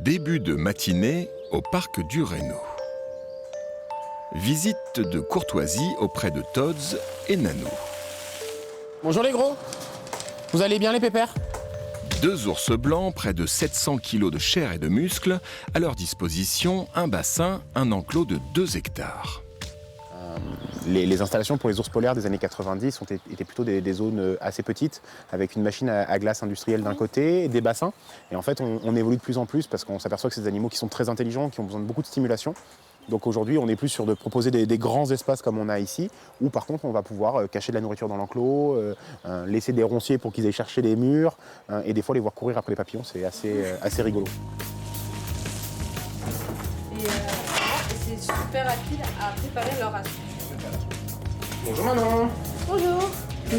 Début de matinée au parc du Reynaud. Visite de courtoisie auprès de Todds et Nanou. Bonjour les gros, vous allez bien les pépères? Deux ours blancs, près de 700 kg de chair et de muscles, à leur disposition un bassin, un enclos de 2 hectares. Les installations pour les ours polaires des années 90 étaient plutôt des zones assez petites, avec une machine à glace industrielle d'un côté, et des bassins. Et en fait, on évolue de plus en plus parce qu'on s'aperçoit que c'est des animaux qui sont très intelligents, qui ont besoin de beaucoup de stimulation. Donc aujourd'hui, on est plus sur de proposer des grands espaces comme on a ici, où par contre, on va pouvoir cacher de la nourriture dans l'enclos, laisser des ronciers pour qu'ils aillent chercher les murs, et des fois les voir courir après les papillons, c'est assez rigolo. C'est super rapide à préparer leur ration. Bonjour Manon. Bonjour.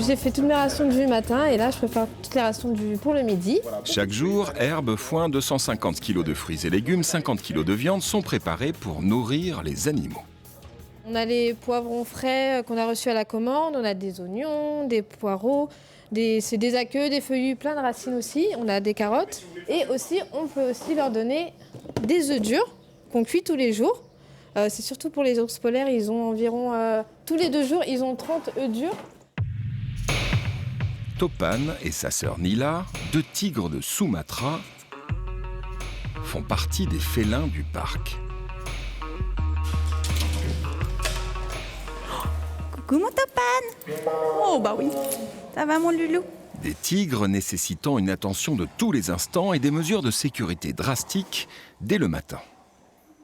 J'ai fait toutes mes rations du matin et là je prépare toutes les rations pour le midi. Chaque jour, herbe, foin, 250 kg de fruits et légumes, 50 kg de viande sont préparés pour nourrir les animaux. On a les poivrons frais qu'on a reçus à la commande, on a des oignons, des poireaux, c'est des aqueux, des feuillus, plein de racines aussi, on a des carottes. Et aussi, on peut aussi leur donner des œufs durs qu'on cuit tous les jours. C'est surtout pour les ours polaires, ils ont environ, tous les 2 jours, ils ont 30 œufs durs. Topan et sa sœur Nila, 2 tigres de Sumatra, font partie des félins du parc. Coucou mon Topan! Oh bah oui, ça va mon loulou? Des tigres nécessitant une attention de tous les instants et des mesures de sécurité drastiques dès le matin.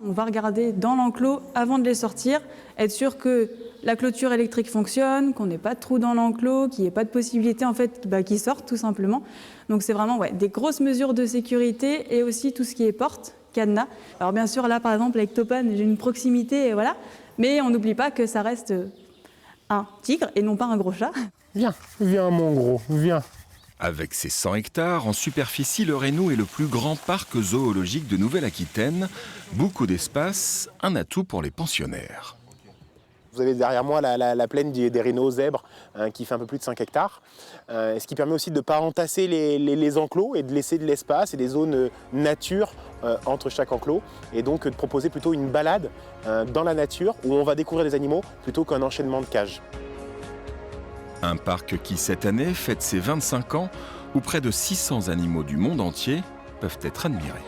On va regarder dans l'enclos avant de les sortir, être sûr que la clôture électrique fonctionne, qu'on n'ait pas de trou dans l'enclos, qu'il n'y ait pas de possibilité en fait qu'ils sortent tout simplement. Donc c'est vraiment des grosses mesures de sécurité et aussi tout ce qui est porte, cadenas. Alors bien sûr là par exemple avec Topan j'ai une proximité et voilà, mais on n'oublie pas que ça reste un tigre et non pas un gros chat. Viens mon gros, viens. Avec ses 100 hectares, en superficie, le Reynaud est le plus grand parc zoologique de Nouvelle-Aquitaine. Beaucoup d'espace, un atout pour les pensionnaires. Vous avez derrière moi la plaine des Reynaud zèbres qui fait un peu plus de 5 hectares. Ce qui permet aussi de ne pas entasser les enclos et de laisser de l'espace et des zones nature entre chaque enclos. Et donc de proposer plutôt une balade dans la nature où on va découvrir les animaux plutôt qu'un enchaînement de cages. Un parc qui, cette année, fête ses 25 ans, où près de 600 animaux du monde entier peuvent être admirés.